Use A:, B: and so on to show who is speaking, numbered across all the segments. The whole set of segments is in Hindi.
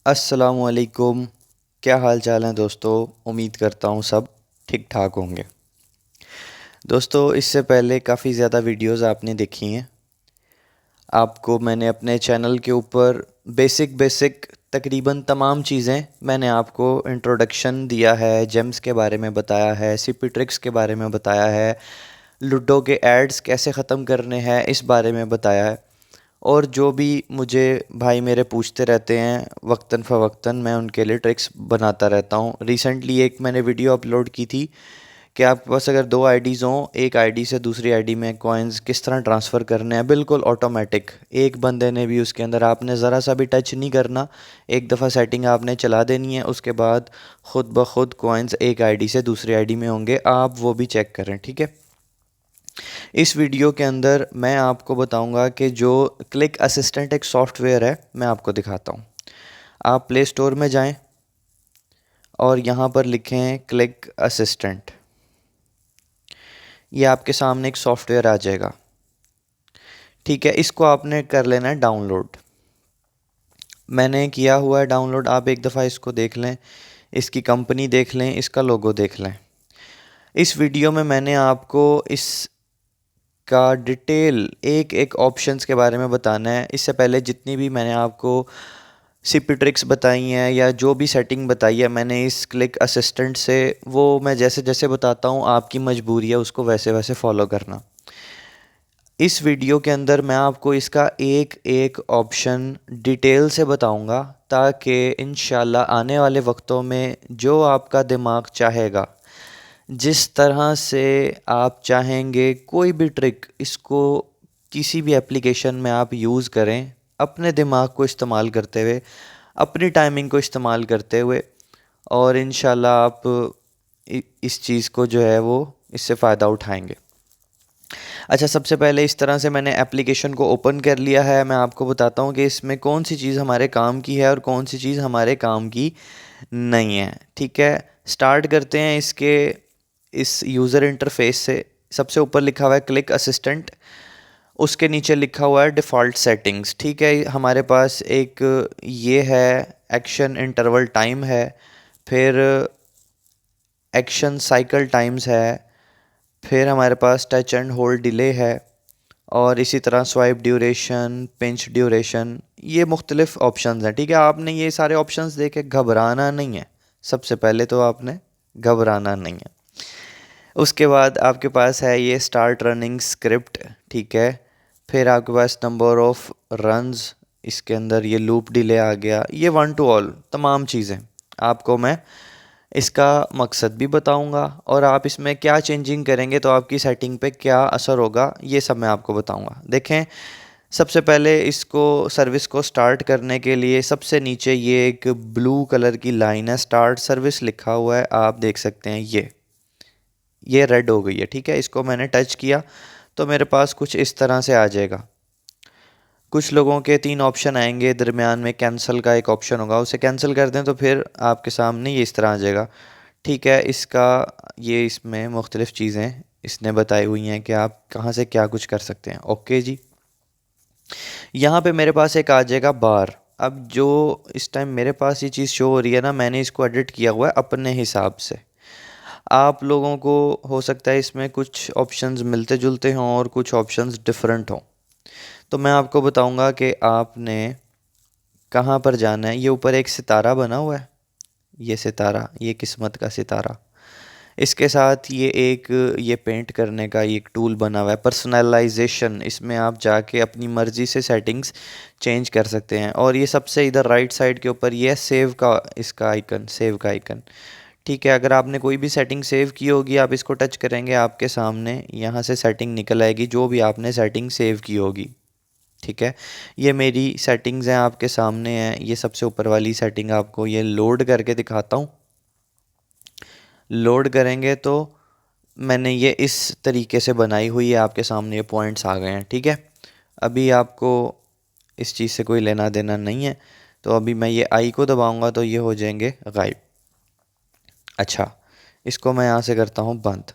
A: अस्सलामुअलैकुम। क्या हाल चाल है दोस्तों। उम्मीद करता हूँ सब ठीक ठाक होंगे। दोस्तों, इससे पहले काफ़ी ज़्यादा वीडियोस आपने देखी हैं। आपको मैंने अपने चैनल के ऊपर बेसिक बेसिक तकरीबन तमाम चीज़ें मैंने आपको इंट्रोडक्शन दिया है, जेम्स के बारे में बताया है, सीपी ट्रिक्स के बारे में बताया है, लूडो के एड्स कैसे ख़त्म करने हैं इस बारे में बताया है। और जो भी मुझे भाई मेरे पूछते रहते हैं वक्तन फ़वक्तन, मैं उनके लिए ट्रिक्स बनाता रहता हूँ। रिसेंटली एक मैंने वीडियो अपलोड की थी कि आपके पास अगर दो आईडीज़ हों, एक आईडी से दूसरी आईडी में कॉइन्स किस तरह ट्रांसफ़र करने हैं, बिल्कुल ऑटोमेटिक। एक बंदे ने भी उसके अंदर आपने ज़रा सा भी टच नहीं करना। एक दफ़ा सेटिंग आपने चला देनी है, उसके बाद ख़ुद ब खुद कॉइन्स एक आईडी से दूसरी आईडी में होंगे। आप वो भी चेक करें, ठीक है। इस वीडियो के अंदर मैं आपको बताऊंगा कि जो क्लिक असिस्टेंट एक सॉफ्टवेयर है, मैं आपको दिखाता हूं। आप प्ले स्टोर में जाएं और यहां पर लिखें क्लिक असिस्टेंट। ये आपके सामने एक सॉफ्टवेयर आ जाएगा, ठीक है। इसको आपने कर लेना है डाउनलोड। मैंने किया हुआ है डाउनलोड। आप एक दफ़ा इसको देख लें, इसकी कंपनी देख लें, इसका लोगो देख लें। इस वीडियो में मैंने आपको इस का डिटेल एक एक ऑप्शंस के बारे में बताना है। इससे पहले जितनी भी मैंने आपको सीपी ट्रिक्स बताई हैं या जो भी सेटिंग बताई है मैंने इस क्लिक असिस्टेंट से, वो मैं जैसे जैसे बताता हूँ आपकी मजबूरी है उसको वैसे वैसे फॉलो करना। इस वीडियो के अंदर मैं आपको इसका एक एक ऑप्शन डिटेल से बताऊंगा, ताकि इंशाल्लाह आने वाले वक्तों में जो आपका दिमाग चाहेगा, जिस तरह से आप चाहेंगे कोई भी ट्रिक, इसको किसी भी एप्लीकेशन में आप यूज़ करें अपने दिमाग को इस्तेमाल करते हुए, अपनी टाइमिंग को इस्तेमाल करते हुए, और इंशाल्लाह आप इस चीज़ को जो है वो इससे फ़ायदा उठाएंगे। अच्छा, सबसे पहले इस तरह से मैंने एप्लीकेशन को ओपन कर लिया है। मैं आपको बताता हूँ कि इसमें कौन सी चीज़ हमारे काम की है और कौन सी चीज़ हमारे काम की नहीं है, ठीक है। स्टार्ट करते हैं इसके इस यूज़र इंटरफेस से। सबसे ऊपर लिखा हुआ है क्लिक असिस्टेंट, उसके नीचे लिखा हुआ है डिफ़ॉल्ट सेटिंग्स, ठीक है। हमारे पास एक ये है, एक्शन इंटरवल टाइम है, फिर एक्शन साइकिल टाइम्स है, फिर हमारे पास टच एंड होल्ड डिले है, और इसी तरह स्वाइप ड्यूरेशन, पिंच ड्यूरेशन, ये मुख्तलिफ ऑप्शंस हैं, ठीक है। आपने ये सारे ऑप्शंस देखे घबराना नहीं है। सबसे पहले तो आपने घबराना नहीं है। उसके बाद आपके पास है ये स्टार्ट रनिंग स्क्रिप्ट, ठीक है। फिर आपके पास नंबर ऑफ रन्स, इसके अंदर ये लूप डिले आ गया, ये वन टू ऑल तमाम चीज़ें आपको मैं इसका मकसद भी बताऊंगा, और आप इसमें क्या चेंजिंग करेंगे तो आपकी सेटिंग पे क्या असर होगा ये सब मैं आपको बताऊंगा। देखें, सबसे पहले इसको सर्विस को स्टार्ट करने के लिए सबसे नीचे ये एक ब्लू कलर की लाइन है, स्टार्ट सर्विस लिखा हुआ है, आप देख सकते हैं। ये रेड हो गई है, ठीक है। इसको मैंने टच किया तो मेरे पास कुछ इस तरह से आ जाएगा। कुछ लोगों के तीन ऑप्शन आएंगे, दरमियान में कैंसिल का एक ऑप्शन होगा, उसे कैंसिल कर दें तो फिर आपके सामने ये इस तरह आ जाएगा, ठीक है। इसका ये इसमें मुख्तलिफ़ चीज़ें इसने बताई हुई हैं कि आप कहाँ से क्या कुछ कर सकते हैं। ओके जी, यहाँ पे मेरे पास एक आ जाएगा बार। अब जो इस टाइम मेरे पास ये चीज़ शो हो रही है ना, मैंने इसको एडिट किया हुआ है अपने हिसाब से। आप लोगों को हो सकता है इसमें कुछ ऑप्शंस मिलते जुलते हों और कुछ ऑप्शंस डिफरेंट हों, तो मैं आपको बताऊंगा कि आपने कहाँ पर जाना है। ये ऊपर एक सितारा बना हुआ है, ये सितारा, ये किस्मत का सितारा। इसके साथ ये एक ये पेंट करने का ये एक टूल बना हुआ है, पर्सनलाइजेशन। इसमें आप जाके अपनी मर्ज़ी से सेटिंग्स चेंज कर सकते हैं। और ये सबसे इधर राइट साइड के ऊपर ये सेव का, इसका आइकन, सेव का आइकन, ठीक है। अगर आपने कोई भी सेटिंग सेव की होगी, आप इसको टच करेंगे, आपके सामने यहाँ से सेटिंग निकल आएगी जो भी आपने सेटिंग सेव की होगी, ठीक है। ये मेरी सेटिंग्स हैं, आपके सामने हैं। ये सबसे ऊपर वाली सेटिंग आपको ये लोड करके दिखाता हूँ। लोड करेंगे तो मैंने ये इस तरीके से बनाई हुई है, आपके सामने ये पॉइंट्स आ गए हैं, ठीक है। अभी आपको इस चीज़ से कोई लेना देना नहीं है, तो अभी मैं ये आई को दबाऊंगा तो ये हो जाएंगे गायब। अच्छा, इसको मैं यहाँ से करता हूँ बंद।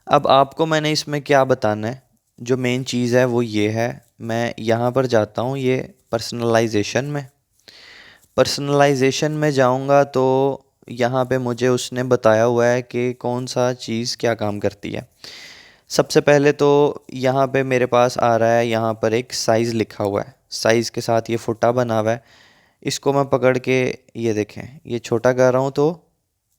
A: अब आपको मैंने इसमें क्या बताना है, जो मेन चीज़ है वो ये है। मैं यहाँ पर जाता हूँ ये पर्सनलाइजेशन में। पर्सनलाइजेशन में जाऊंगा तो यहाँ पे मुझे उसने बताया हुआ है कि कौन सा चीज़ क्या काम करती है। सबसे पहले तो यहाँ पे मेरे पास आ रहा है, यहाँ पर एक साइज़ लिखा हुआ है, साइज़ के साथ ये फुटा बना हुआ है। इसको मैं पकड़ के, ये देखें, ये छोटा कर रहा हूँ तो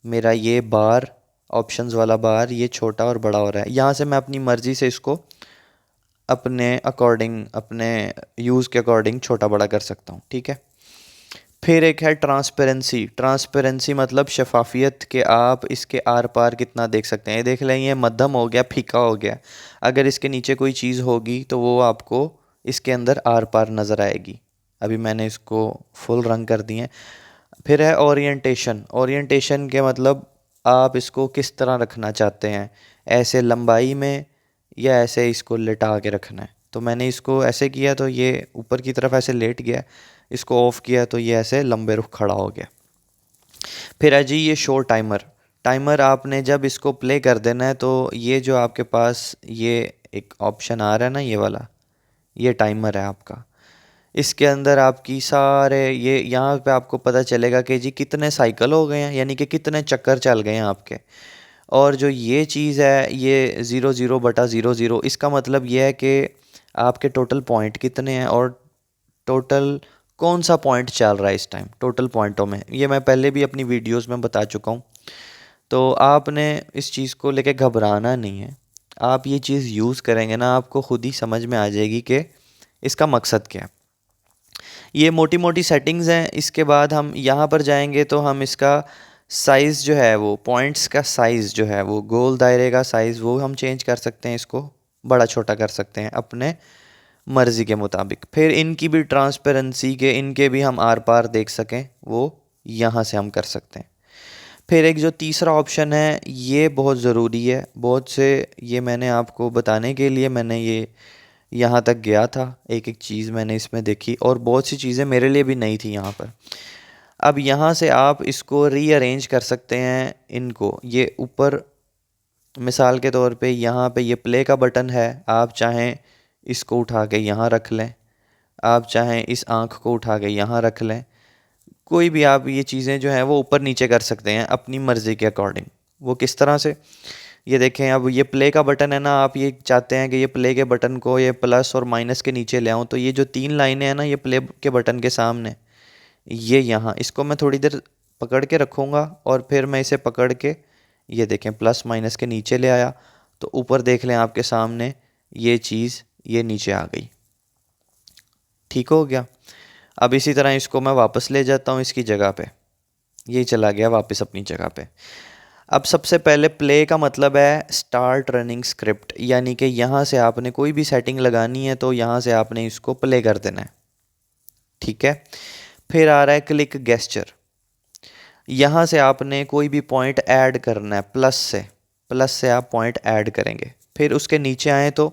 A: मेरा ये बार, ऑप्शंस वाला बार, ये छोटा और बड़ा हो रहा है। यहाँ से मैं अपनी मर्ज़ी से इसको अपने अकॉर्डिंग, अपने यूज़ के अकॉर्डिंग छोटा बड़ा कर सकता हूँ, ठीक है। फिर एक है ट्रांसपेरेंसी। ट्रांसपेरेंसी मतलब शफाफियत, के आप इसके आर पार कितना देख सकते हैं। ये देख लें, ये मध्यम हो गया, फीका हो गया। अगर इसके नीचे कोई चीज़ होगी तो वो आपको इसके अंदर आर पार नज़र आएगी। अभी मैंने इसको फुल रंग कर दिए। फिर है ओरिएंटेशन। ओरिएंटेशन के मतलब आप इसको किस तरह रखना चाहते हैं, ऐसे लंबाई में या ऐसे इसको लेटा के रखना है। तो मैंने इसको ऐसे किया तो ये ऊपर की तरफ ऐसे लेट गया, इसको ऑफ़ किया तो ये ऐसे लंबे रुख खड़ा हो गया। फिर है जी ये शो टाइमर। टाइमर आपने जब इसको प्ले कर देना है तो ये जो आपके पास ये एक ऑप्शन आ रहा है ना, ये वाला, ये टाइमर है आपका। इसके अंदर आपकी सारे ये यहाँ पे आपको पता चलेगा कि जी कितने साइकिल हो गए हैं, यानी कि कितने चक्कर चल गए हैं आपके। और जो ये चीज़ है, ये 00/00, इसका मतलब ये है कि आपके टोटल पॉइंट कितने हैं और टोटल कौन सा पॉइंट चल रहा है इस टाइम, टोटल पॉइंटों में। ये मैं पहले भी अपनी वीडियोस में बता चुका हूँ। तो आपने इस चीज़ को लेके घबराना नहीं है। आप ये चीज़ यूज़ करेंगे ना, आपको खुद ही समझ में आ जाएगी कि इसका मकसद क्या है। ये मोटी मोटी सेटिंग्स हैं। इसके बाद हम यहाँ पर जाएंगे तो हम इसका साइज़ जो है, वो पॉइंट्स का साइज़ जो है, वो गोल दायरे का साइज़, वो हम चेंज कर सकते हैं। इसको बड़ा छोटा कर सकते हैं अपने मर्ज़ी के मुताबिक। फिर इनकी भी ट्रांसपेरेंसी के, इनके भी हम आर पार देख सकें, वो यहाँ से हम कर सकते हैं। फिर एक जो तीसरा ऑप्शन है, ये बहुत ज़रूरी है। बहुत से, ये मैंने आपको बताने के लिए मैंने ये यहाँ तक गया था, एक एक चीज़ मैंने इसमें देखी और बहुत सी चीज़ें मेरे लिए भी नई थी यहाँ पर। अब यहाँ से आप इसको रीअरेंज कर सकते हैं इनको। ये ऊपर मिसाल के तौर पे यहाँ पे ये प्ले का बटन है, आप चाहें इसको उठा के यहाँ रख लें, आप चाहें इस आँख को उठा के यहाँ रख लें। कोई भी आप ये चीज़ें जो हैं वो ऊपर नीचे कर सकते हैं अपनी मर्ज़ी के अकॉर्डिंग। वो किस तरह से, ये देखें, अब ये प्ले का बटन है ना, आप ये चाहते हैं कि ये प्ले के बटन को ये प्लस और माइनस के नीचे ले आऊँ, तो ये जो 3 लाइनें हैं ना, ये प्ले के बटन के सामने, ये यहाँ, इसको मैं थोड़ी देर पकड़ के रखूँगा और फिर मैं इसे पकड़ के, ये देखें, प्लस माइनस के नीचे ले आया तो ऊपर देख लें आपके सामने ये चीज़ ये नीचे आ गई। ठीक हो गया। अब इसी तरह इसको मैं वापस ले जाता हूँ इसकी जगह पे, ये चला गया वापस अपनी जगह पे। अब सबसे पहले प्ले का मतलब है स्टार्ट रनिंग स्क्रिप्ट, यानी कि यहाँ से आपने कोई भी सेटिंग लगानी है तो यहाँ से आपने इसको प्ले कर देना है, ठीक है। फिर आ रहा है क्लिक गेस्चर। यहाँ से आपने कोई भी पॉइंट ऐड करना है, प्लस से आप पॉइंट ऐड करेंगे। फिर उसके नीचे आए तो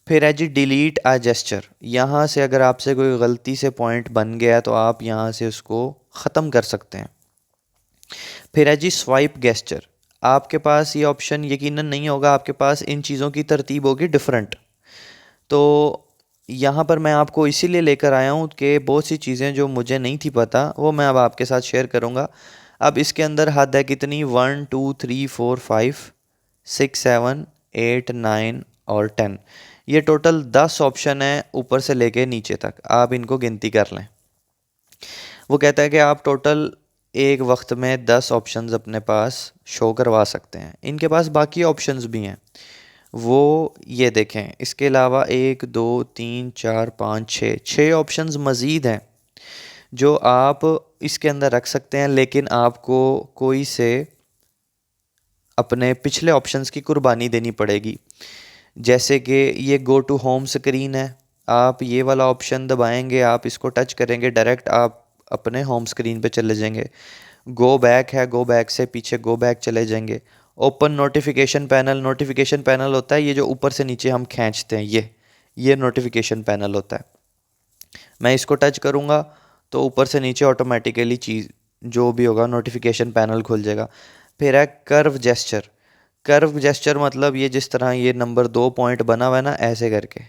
A: फिर है जी डिलीट आ जेस्चर। यहाँ से अगर आपसे कोई गलती से पॉइंट बन गया तो आप यहाँ से उसको ख़त्म कर सकते हैं। फिर है जी स्वाइप गेस्चर। आपके पास ये ऑप्शन यकीनन नहीं होगा, आपके पास इन चीज़ों की तरतीब होगी डिफरेंट। तो यहाँ पर मैं आपको इसीलिए लेकर आया हूँ कि बहुत सी चीज़ें जो मुझे नहीं थी पता, वो मैं अब आपके साथ शेयर करूँगा। अब इसके अंदर हद है कितनी, 1 2 3 4 5 6 7 8 9 और 10, ये टोटल 10 ऑप्शन है ऊपर से लेके नीचे तक। आप इनको गिनती कर लें। वो कहता है कि आप टोटल एक वक्त में 10 ऑप्शंस अपने पास शो करवा सकते हैं। इनके पास बाकी ऑप्शंस भी हैं, वो ये देखें। इसके अलावा 1 2 3 4 5 6 ऑप्शंस मज़ीद हैं जो आप इसके अंदर रख सकते हैं, लेकिन आपको कोई से अपने पिछले ऑप्शंस की कुर्बानी देनी पड़ेगी। जैसे कि ये गो टू होम स्क्रीन है, आप ये वाला ऑप्शन दबाएंगे, आप इसको टच करेंगे, डायरेक्ट आप अपने होम स्क्रीन पे चले जाएंगे। गो बैक है, गो बैक से पीछे गो बैक चले जाएंगे। Open notification panel, notification panel होता है ये जो ऊपर से नीचे हम खींचते हैं, ये नोटिफिकेशन पैनल होता है। मैं इसको टच करूँगा तो ऊपर से नीचे ऑटोमेटिकली चीज़ जो भी होगा नोटिफिकेशन पैनल खुल जाएगा। फिर है कर्व जेस्चर। कर्व जेस्चर मतलब ये जिस तरह ये नंबर 2 पॉइंट बना हुआ है ना, ऐसे करके,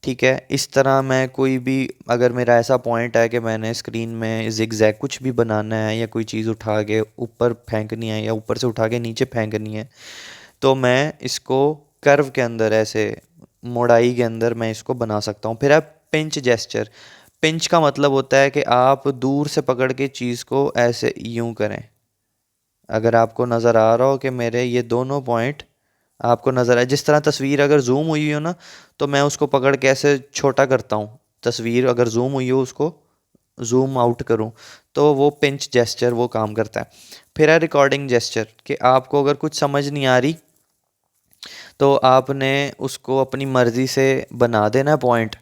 A: ठीक है। इस तरह मैं कोई भी, अगर मेरा ऐसा पॉइंट है कि मैंने स्क्रीन में जिगजैग कुछ भी बनाना है या कोई चीज़ उठा के ऊपर फेंकनी है या ऊपर से उठा के नीचे फेंकनी है, तो मैं इसको कर्व के अंदर, ऐसे मोड़ाई के अंदर मैं इसको बना सकता हूँ। फिर है पिंच जेस्चर। पिंच का मतलब होता है कि आप दूर से पकड़ के चीज़ को ऐसे यूं करें। अगर आपको नज़र आ रहा हो कि मेरे ये दोनों पॉइंट आपको नज़र आए, जिस तरह तस्वीर अगर जूम हुई हो ना, तो मैं उसको पकड़ के ऐसे छोटा करता हूँ। तस्वीर अगर जूम हुई हो, उसको जूम आउट करूँ, तो वो पिंच जेस्चर वो काम करता है। फिर है रिकॉर्डिंग जेस्चर, कि आपको अगर कुछ समझ नहीं आ रही तो आपने उसको अपनी मर्ज़ी से बना देना पॉइंट,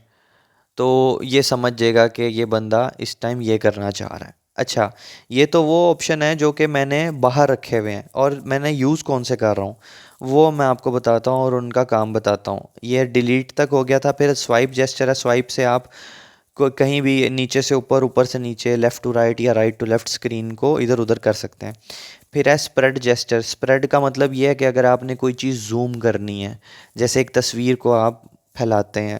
A: तो ये समझ जाएगा कि ये बंदा इस टाइम ये करना चाह रहा है। अच्छा, ये तो वो ऑप्शन है जो कि मैंने बाहर रखे हुए हैं, और मैंने यूज़ कौन से कर रहा हूँ वो मैं आपको बताता हूँ और उनका काम बताता हूँ। ये डिलीट तक हो गया था। फिर स्वाइप जेस्चर है। स्वाइप से आप कहीं भी नीचे से ऊपर, ऊपर से नीचे, लेफ़्ट टू राइट या राइट टू लेफ़्ट स्क्रीन को इधर उधर कर सकते हैं। फिर है स्प्रेड जेस्चर। स्प्रेड का मतलब ये है कि अगर आपने कोई चीज़ जूम करनी है, जैसे एक तस्वीर को आप फैलाते हैं।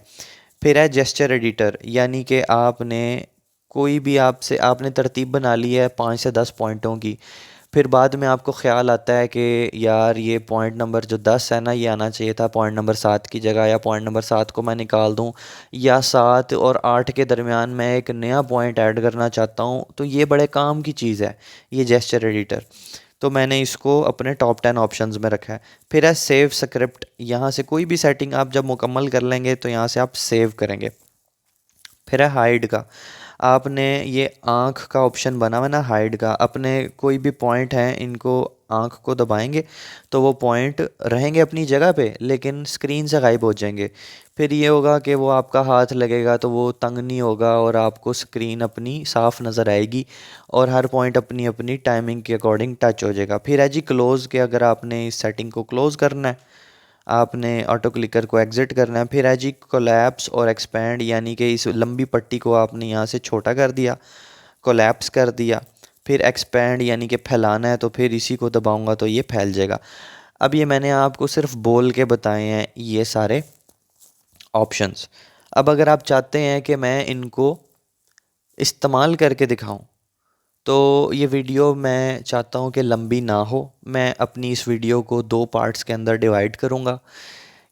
A: फिर है जेस्चर एडिटर, यानी कि आपने कोई भी, आपसे आपने तरतीब बना ली है 5 से 10 पॉइंटों की। फिर बाद में आपको ख्याल आता है कि यार ये पॉइंट नंबर जो 10 है ना, ये आना चाहिए था पॉइंट नंबर 7 की जगह, या पॉइंट नंबर 7 को मैं निकाल दूं, या 7 और 8 के दरमियान मैं एक नया पॉइंट ऐड करना चाहता हूं, तो ये बड़े काम की चीज़ है ये जेस्चर एडिटर। तो मैंने इसको अपने टॉप 10 ऑप्शंस में रखा है। फिर है सेव स्क्रिप्ट। यहाँ से कोई भी सेटिंग आप जब मुकम्मल कर लेंगे तो यहाँ से आप सेव करेंगे। फिर है हाइड का। आपने ये आँख का ऑप्शन बना हुआ ना, हाइड का, अपने कोई भी पॉइंट हैं इनको आँख को दबाएंगे तो वो पॉइंट रहेंगे अपनी जगह पे, लेकिन स्क्रीन से गायब हो जाएंगे। फिर ये होगा कि वो आपका हाथ लगेगा तो वो तंग नहीं होगा और आपको स्क्रीन अपनी साफ़ नज़र आएगी, और हर पॉइंट अपनी अपनी टाइमिंग के अकॉर्डिंग टच हो जाएगा। फिर है जी क्लोज़ के, अगर आपने इस सेटिंग को क्लोज़ करना है, आपने ऑटो क्लिकर को एग्ज़िट करना है। फिर है जी कोलैप्स और एक्सपैंड, यानी कि इस लंबी पट्टी को आपने यहाँ से छोटा कर दिया, कोलैप्स कर दिया। फिर एक्सपैंड यानी कि फैलाना है, तो फिर इसी को दबाऊंगा तो ये फैल जाएगा। अब ये मैंने आपको सिर्फ बोल के बताए हैं ये सारे ऑप्शंस। अब अगर आप चाहते हैं कि मैं इनको इस्तेमाल करके दिखाऊं, तो ये वीडियो मैं चाहता हूँ कि लंबी ना हो। मैं अपनी इस वीडियो को 2 पार्ट्स के अंदर डिवाइड करूँगा।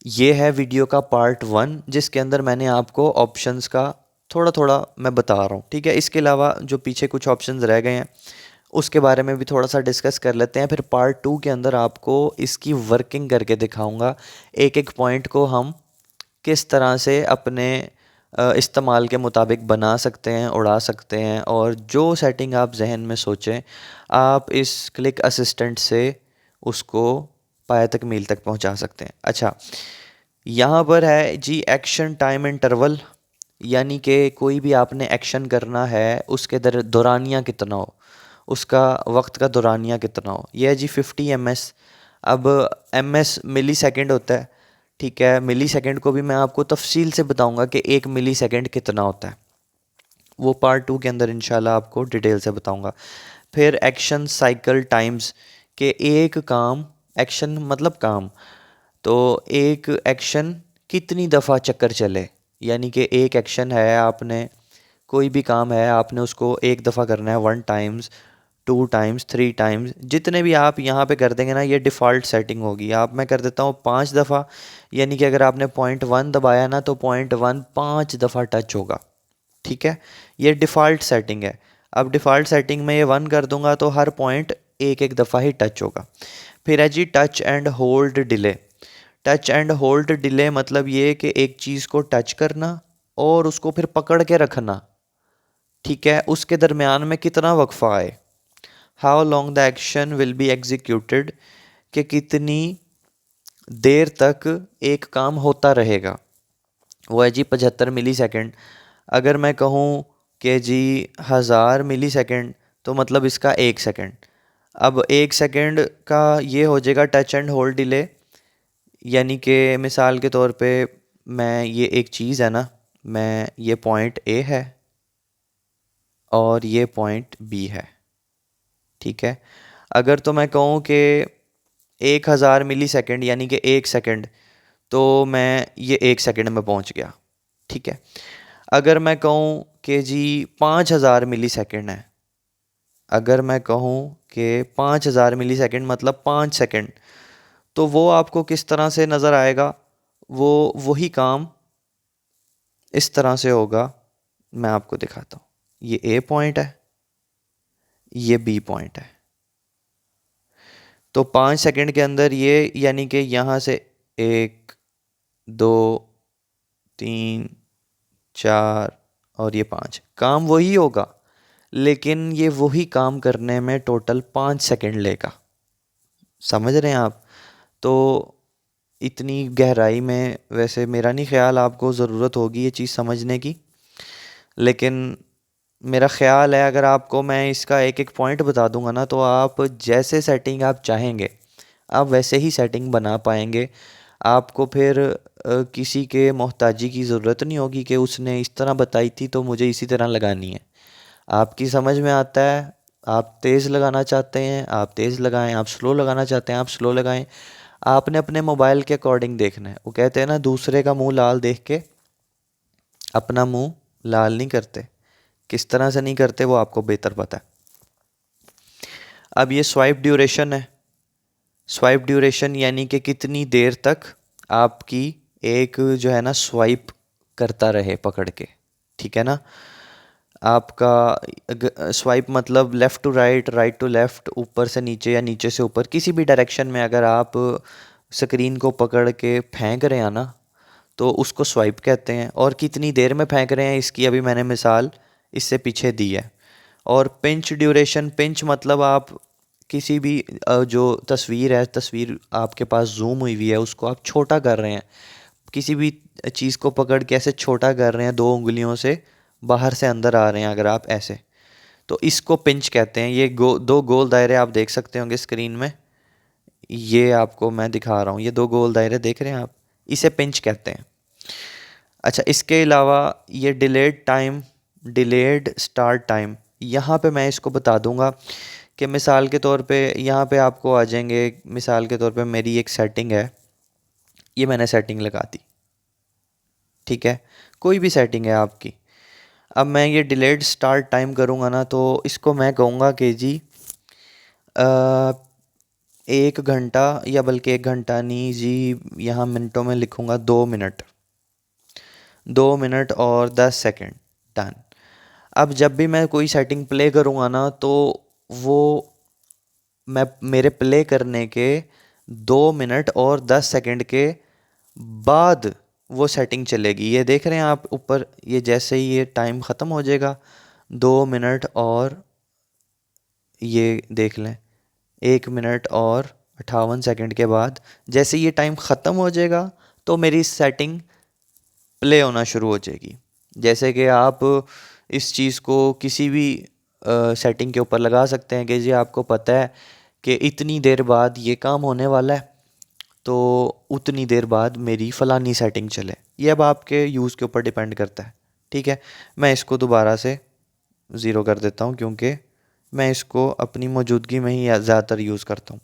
A: ये है वीडियो का पार्ट 1, जिसके अंदर मैंने आपको ऑप्शंस का थोड़ा थोड़ा मैं बता रहा हूँ, ठीक है। इसके अलावा जो पीछे कुछ ऑप्शंस रह गए हैं उसके बारे में भी थोड़ा सा डिस्कस कर लेते हैं। फिर पार्ट 2 के अंदर आपको इसकी वर्किंग करके दिखाऊंगा, एक एक पॉइंट को हम किस तरह से अपने इस्तेमाल के मुताबिक बना सकते हैं, उड़ा सकते हैं, और जो सेटिंग आप जहन में सोचें आप इस क्लिक असिस्टेंट से उसको पाया तक मील तक पहुंचा सकते हैं। अच्छा, यहाँ पर है जी एक्शन टाइम इंटरवल, यानी कि कोई भी आपने एक्शन करना है उसके दौरानिया कितना हो, उसका वक्त का दौरानिया कितना हो। यह है जी 50 ms। अब ms मिली सेकेंड होता है, ठीक है। मिली सेकेंड को भी मैं आपको तफसील से बताऊंगा कि 1 मिली सेकेंड कितना होता है, वो पार्ट 2 के अंदर इंशाल्लाह आपको डिटेल से बताऊंगा। फिर एक्शन साइकिल टाइम्स, के एक काम, एक्शन मतलब काम, तो एक एक्शन कितनी दफ़ा चक्कर चले, यानी कि एक एक्शन है, आपने कोई भी काम है आपने उसको एक दफ़ा करना है, 1 टाइम्स, 2 टाइम्स, 3 टाइम्स, जितने भी आप यहाँ पे कर देंगे ना, ये डिफ़ॉल्ट सेटिंग होगी। आप मैं कर देता हूँ 5 दफ़ा, यानी कि अगर आपने पॉइंट 1 दबाया ना तो पॉइंट 1 5 दफ़ा टच होगा, ठीक है। ये डिफ़ॉल्ट सेटिंग है। अब डिफ़ॉल्ट सेटिंग में ये 1 कर दूंगा तो हर पॉइंट एक एक दफ़ा ही टच होगा। फिर है G touch and hold delay. Touch and hold delay मतलब ये कि एक चीज़ को टच करना और उसको फिर पकड़ के रखना, ठीक है, उसके दरमियान में कितना वक्फा आए। How long the action will be executed, कि कितनी देर तक एक काम होता रहेगा, वो है जी 75 मिली सेकेंड। अगर मैं कहूँ कि जी 1000 मिली सेकेंड, तो मतलब इसका 1 सेकेंड। अब 1 सेकेंड का ये हो जाएगा टच एंड होल्ड डिले, यानी कि मिसाल के तौर पे मैं, ये एक चीज़ है ना, मैं, ये पॉइंट ए है और ये पॉइंट बी है, ठीक है। अगर तो मैं कहूँ कि 1000 मिली सेकेंड यानी कि 1 सेकेंड, तो मैं ये 1 सेकेंड में पहुँच गया, ठीक है। अगर मैं कहूँ कि जी 5000 मिली सेकेंड है, अगर मैं कहूँ कि 5000 मिली सेकेंड मतलब 5 सेकेंड, तो वो आपको किस तरह से नज़र आएगा? वो वही काम इस तरह से होगा, मैं आपको दिखाता हूँ। ये ए पॉइंट है, ये बी पॉइंट है। तो 5 सेकेंड के अंदर ये, यानी कि यहाँ से 1 2 3 4 और ये 5, काम वही होगा, लेकिन ये वही काम करने में टोटल 5 सेकेंड लेगा। समझ रहे हैं आप? तो इतनी गहराई में वैसे मेरा नहीं ख्याल आपको ज़रूरत होगी ये चीज़ समझने की, लेकिन मेरा ख्याल है अगर आपको मैं इसका एक एक पॉइंट बता दूंगा ना, तो आप जैसे सेटिंग आप चाहेंगे आप वैसे ही सेटिंग बना पाएंगे। आपको फिर किसी के मोहताजी की ज़रूरत नहीं होगी कि उसने इस तरह बताई थी तो मुझे इसी तरह लगानी है। आपकी समझ में आता है, आप तेज़ लगाना चाहते हैं आप तेज़ लगाएं, आप स्लो लगाना चाहते हैं आप स्लो लगाएं। आपने अपने मोबाइल के अकॉर्डिंग देखना है। वो कहते हैं ना, दूसरे का मुंह लाल देख के अपना मुंह लाल नहीं करते। किस तरह से नहीं करते वो आपको बेहतर पता है। अब ये स्वाइप ड्यूरेशन है। स्वाइप ड्यूरेशन यानी कि कितनी देर तक आपकी एक जो है ना स्वाइप करता रहे पकड़ के, ठीक है ना। आपका स्वाइप मतलब left to right, right to left, ऊपर से नीचे या नीचे से ऊपर, किसी भी डायरेक्शन में अगर आप स्क्रीन को पकड़ के फेंक रहे हैं ना, तो उसको स्वाइप कहते हैं। और कितनी देर में फेंक रहे हैं इसकी अभी मैंने मिसाल इससे पीछे दी है। और पिंच ड्यूरेशन, पिंच मतलब आप किसी भी जो तस्वीर है, तस्वीर आपके पास जूम हुई हुई है, उसको आप छोटा कर रहे हैं, किसी भी चीज़ को पकड़ के ऐसे छोटा कर रहे हैं, 2 उंगलियों से बाहर से अंदर आ रहे हैं अगर आप ऐसे, तो इसको पिंच कहते हैं। ये दो गोल दायरे आप देख सकते होंगे स्क्रीन में, ये आपको मैं दिखा रहा हूँ, ये 2 गोल दायरे देख रहे हैं आप, इसे पिंच कहते हैं। अच्छा, इसके अलावा ये delayed time, delayed start time, यहाँ पे मैं इसको बता दूंगा कि मिसाल के तौर पे यहाँ पे आपको आ जाएंगे। मिसाल के तौर पे मेरी एक सेटिंग है, ये मैंने सेटिंग लगा दी, ठीक है, कोई भी सेटिंग है आपकी। अब मैं ये डिलेड स्टार्ट टाइम करूँगा ना, तो इसको मैं कहूँगा कि जी 1 घंटा, या बल्कि 1 घंटा नहीं जी, यहाँ मिनटों में लिखूँगा 2 मिनट, 2 मिनट और 10 सेकेंड, डन। अब जब भी मैं कोई सेटिंग प्ले करूँगा ना, तो वो मैं मेरे प्ले करने के 2 मिनट और 10 सेकेंड के बाद वो सेटिंग चलेगी। ये देख रहे हैं आप ऊपर, ये जैसे ही ये टाइम ख़त्म हो जाएगा, 2 मिनट और ये देख लें 1 मिनट और 58 सेकेंड के बाद जैसे ये टाइम ख़त्म हो जाएगा, तो मेरी सेटिंग प्ले होना शुरू हो जाएगी। जैसे कि आप इस चीज़ को किसी भी सेटिंग के ऊपर लगा सकते हैं कि जी आपको पता है कि इतनी देर बाद ये काम होने वाला है, तो उतनी देर बाद मेरी फ़लानी सेटिंग चले। ये अब आपके यूज़ के ऊपर डिपेंड करता है, ठीक है। मैं इसको दोबारा से ज़ीरो कर देता हूँ, क्योंकि मैं इसको अपनी मौजूदगी में ही ज़्यादातर यूज़ करता हूँ।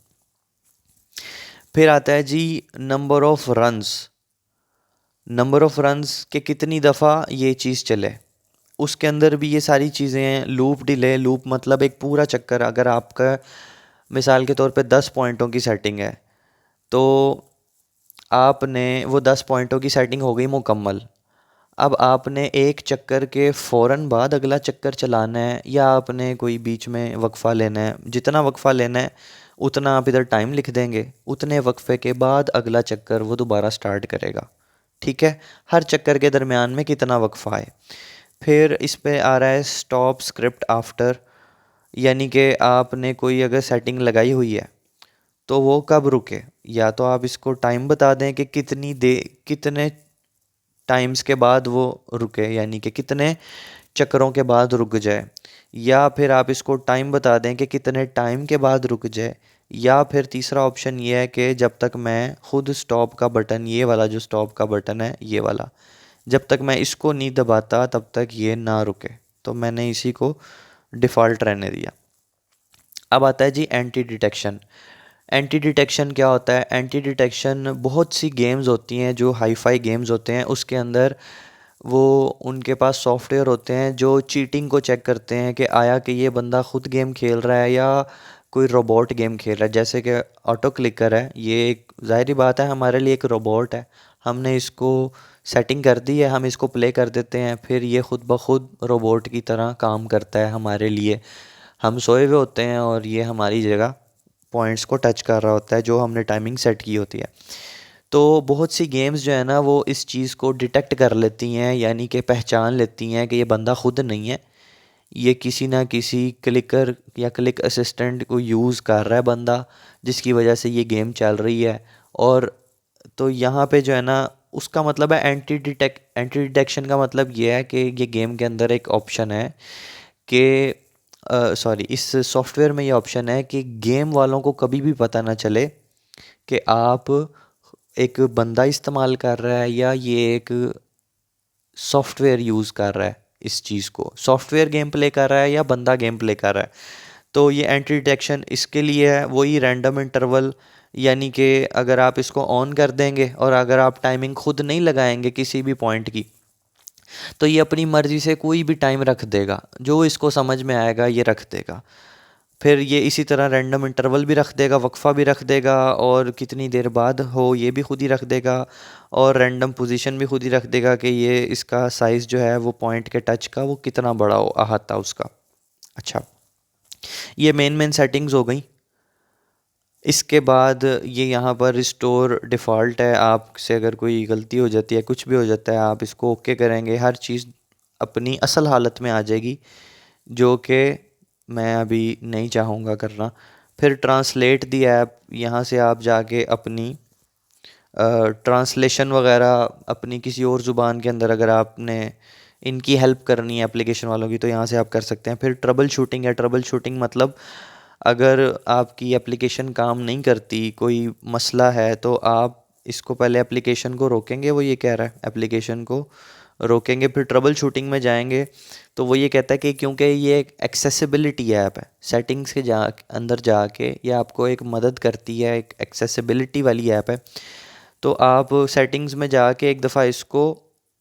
A: फिर आता है G number of runs. Number of runs के कितनी दफ़ा ये चीज़ चले, उसके अंदर भी ये सारी चीज़ें हैं। लूप डिले, लूप मतलब एक पूरा चक्कर। अगर आपका मिसाल के तौर पे 10 पॉइंटों की सेटिंग है, तो आपने वो 10 पॉइंटों की सेटिंग हो गई मुकम्मल। अब आपने एक चक्कर के फ़ौरन बाद अगला चक्कर चलाना है, या आपने कोई बीच में वक्फ़ा लेना है। जितना वक्फ़ा लेना है उतना आप इधर टाइम लिख देंगे, उतने वक्फ़े के बाद अगला चक्कर वो दोबारा स्टार्ट करेगा, ठीक है। हर चक्कर के दरमियान में कितना वक्फ़ा है। फिर इस पे आ रहा है स्टॉप स्क्रिप्ट आफ्टर, यानी कि आपने कोई अगर सेटिंग लगाई हुई है तो वो कब रुके। या तो आप इसको टाइम बता दें कि कितने टाइम्स के बाद वो रुके, यानी कि कितने चक्करों के बाद रुक जाए। या फिर आप इसको टाइम बता दें कि कितने टाइम के बाद रुक जाए। या फिर तीसरा ऑप्शन ये है कि जब तक मैं खुद स्टॉप का बटन, ये वाला जो स्टॉप का बटन है ये वाला, जब तक मैं इसको नहीं दबाता तब तक ये ना रुके। तो मैंने इसी को डिफ़ॉल्ट रहने दिया। अब आता है जी एंटी डिटेक्शन। एंटी डिटेक्शन क्या होता है? एंटी डिटेक्शन बहुत सी गेम्स होती हैं जो हाई फाई गेम्स होते हैं, उसके अंदर वो उनके पास सॉफ्टवेयर होते हैं जो चीटिंग को चेक करते हैं कि आया कि ये बंदा खुद गेम खेल रहा है या कोई रोबोट गेम खेल रहा है। जैसे कि ऑटो क्लिकर है, ये एक ज़ाहिरी बात है हमारे लिए एक रोबोट है। हमने इसको सेटिंग कर दी है, हम इसको प्ले कर देते हैं, फिर ये खुद ब खुद रोबोट की तरह काम करता है हमारे लिए। हम सोए हुए होते हैं और ये हमारी जगह पॉइंट्स को टच कर रहा होता है जो हमने टाइमिंग सेट की होती है। तो बहुत सी गेम्स जो है ना वो इस चीज़ को डिटेक्ट कर लेती हैं, यानी कि पहचान लेती हैं कि ये बंदा खुद नहीं है, ये किसी ना किसी क्लिकर या क्लिक असिस्टेंट को यूज़ कर रहा है बंदा, जिसकी वजह से ये गेम चल रही है। और तो यहाँ पे जो है ना उसका मतलब है एंटी डिटेक्शन का मतलब ये है कि ये गेम के अंदर एक ऑप्शन है कि सॉरी, इस सॉफ्टवेयर में ये ऑप्शन है कि गेम वालों को कभी भी पता ना चले कि आप एक बंदा इस्तेमाल कर रहा है या ये एक सॉफ्टवेयर यूज़ कर रहा है। इस चीज़ को सॉफ्टवेयर गेम प्ले कर रहा है या बंदा गेम प्ले कर रहा है। तो ये एंटी डिटेक्शन इसके लिए है, वही रैंडम इंटरवल, यानी कि अगर आप इसको ऑन कर देंगे और अगर आप टाइमिंग खुद नहीं लगाएंगे किसी भी पॉइंट की, तो ये अपनी मर्ज़ी से कोई भी टाइम रख देगा, जो इसको समझ में आएगा ये रख देगा। फिर ये इसी तरह रैंडम इंटरवल भी रख देगा, वक्फ़ा भी रख देगा, और कितनी देर बाद हो ये भी खुद ही रख देगा, और रैंडम पोजीशन भी खुद ही रख देगा कि ये इसका साइज़ जो है वो पॉइंट के टच का वो कितना बड़ा हो अहाता उसका। अच्छा, ये मेन सेटिंग्स हो गई। इसके बाद ये यहाँ पर रिस्टोर डिफ़ॉल्ट है, आपसे अगर कोई गलती हो जाती है, कुछ भी हो जाता है, आप इसको ओके करेंगे, हर चीज़ अपनी असल हालत में आ जाएगी, जो कि मैं अभी नहीं चाहूँगा करना। फिर ट्रांसलेट दी ऐप, यहाँ से आप जाके अपनी ट्रांसलेशन वगैरह अपनी किसी और ज़ुबान के अंदर अगर आपने इनकी हेल्प करनी है एप्लीकेशन वालों की, तो यहाँ से आप कर सकते हैं। फिर ट्रबल शूटिंग है, ट्रबल शूटिंग मतलब अगर आपकी एप्लीकेशन काम नहीं करती, कोई मसला है, तो आप इसको पहले एप्लीकेशन को रोकेंगे, वो ये कह रहा है एप्लीकेशन को रोकेंगे, फिर ट्रबल शूटिंग में जाएंगे, तो वो ये कहता है कि क्योंकि ये एक एक्सेसिबिलिटी ऐप है, सेटिंग्स के अंदर जाके ये आपको एक मदद करती है, एक एक्सेसिबिलिटी वाली ऐप है। तो आप सेटिंग्स में जाके एक दफ़ा इसको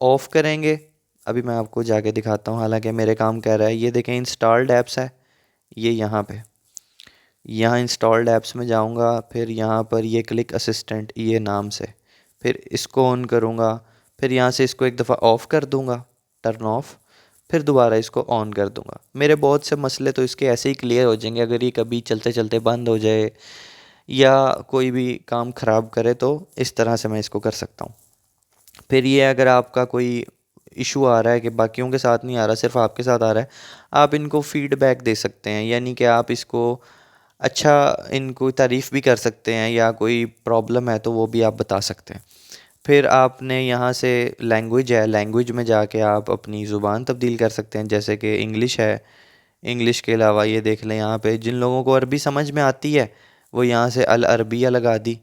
A: ऑफ़ करेंगे। अभी मैं आपको जाके दिखाता हूँ, हालांकि मेरे काम कह रहा है, ये देखें इंस्टॉल्ड ऐप्स है, ये यहाँ इंस्टॉल्ड ऐप्स में जाऊँगा, फिर यहाँ पर ये क्लिक असिस्टेंट ये नाम से, फिर इसको ऑन करूँगा, फिर यहाँ से इसको एक दफ़ा ऑफ़ कर दूँगा, टर्न ऑफ़, फिर दोबारा इसको ऑन कर दूँगा। मेरे बहुत से मसले तो इसके ऐसे ही क्लियर हो जाएंगे, अगर ये कभी चलते चलते बंद हो जाए या कोई भी काम ख़राब करे तो इस तरह से मैं इसको कर सकता हूँ। फिर ये अगर आपका कोई इशू आ रहा है कि बाकियों के साथ नहीं आ रहा, सिर्फ आपके साथ आ रहा है, आप इनको फीडबैक दे सकते हैं, यानी कि आप इसको अच्छा इनको तारीफ़ भी कर सकते हैं, या कोई प्रॉब्लम है तो वो भी आप बता सकते हैं। फिर आपने यहाँ से लैंग्वेज है, लैंग्वेज में जाके आप अपनी ज़ुबान तब्दील कर सकते हैं, जैसे कि इंग्लिश है। इंग्लिश के अलावा ये देख लें, यहाँ पे जिन लोगों को अरबी समझ में आती है वो यहाँ से अल अरबिया लगा दी,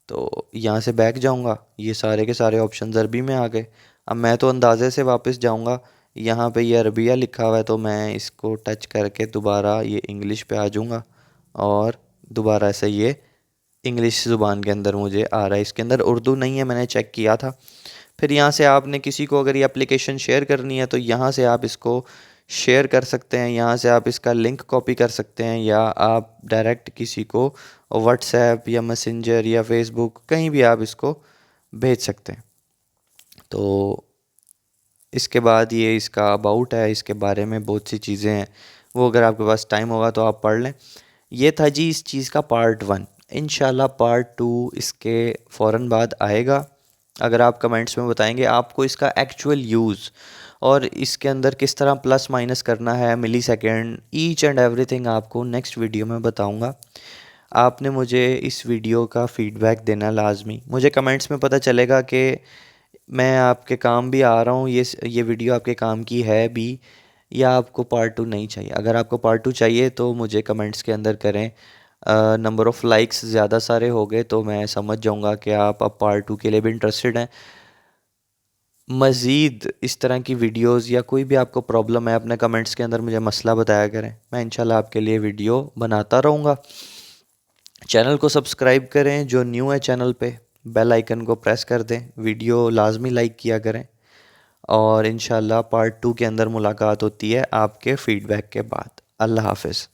A: तो यहाँ से बैक जाऊँगा, ये सारे के सारे ऑप्शन अरबी में आ गए। अब मैं तो अंदाज़े से वापस जाऊँगा, यहाँ पे ये अरबिया लिखा हुआ है, तो मैं इसको टच करके दोबारा ये इंग्लिश पे आ जाऊँगा, और दोबारा से ये इंग्लिश ज़ुबान के अंदर मुझे आ रहा है। इसके अंदर उर्दू नहीं है, मैंने चेक किया था। फिर यहाँ से आपने किसी को अगर ये एप्लीकेशन शेयर करनी है तो यहाँ से आप इसको शेयर कर सकते हैं, यहाँ से आप इसका लिंक कॉपी कर सकते हैं, या आप डायरेक्ट किसी को व्हाट्सएप या मैसेंजर या फेसबुक कहीं भी आप इसको भेज सकते हैं। तो इसके बाद ये इसका अबाउट है, इसके बारे में बहुत सी चीज़ें हैं, वो अगर आपके पास टाइम होगा तो आप पढ़ लें। ये था जी इस चीज़ का पार्ट 1। इंशाल्लाह पार्ट 2 इसके फ़ौरन बाद आएगा। अगर आप कमेंट्स में बताएंगे आपको इसका एक्चुअल यूज़ और इसके अंदर किस तरह प्लस माइनस करना है, मिली सेकेंड, ईच एंड एवरीथिंग आपको नेक्स्ट वीडियो में बताऊंगा। आपने मुझे इस वीडियो का फ़ीडबैक देना लाजमी, मुझे कमेंट्स में पता चलेगा कि मैं आपके काम भी आ रहा हूँ, ये वीडियो आपके काम की है भी, या आपको पार्ट 2 नहीं चाहिए। अगर आपको पार्ट 2 चाहिए तो मुझे कमेंट्स के अंदर करें। नंबर ऑफ़ लाइक्स ज़्यादा सारे हो गए तो मैं समझ जाऊँगा कि आप अब पार्ट 2 के लिए भी इंटरेस्टेड हैं। मज़ीद इस तरह की वीडियोस या कोई भी आपको प्रॉब्लम है, अपने कमेंट्स के अंदर मुझे मसला बताया करें, मैं इंशाल्लाह आपके लिए वीडियो बनाता रहूँगा। चैनल को सब्सक्राइब करें, जो न्यू है चैनल पे बेल आइकन को प्रेस कर दें, वीडियो लाजमी लाइक किया करें, और इंशाल्लाह पार्ट 2 के अंदर मुलाकात होती है आपके फीडबैक के बाद। अल्लाह हाफ़िज़।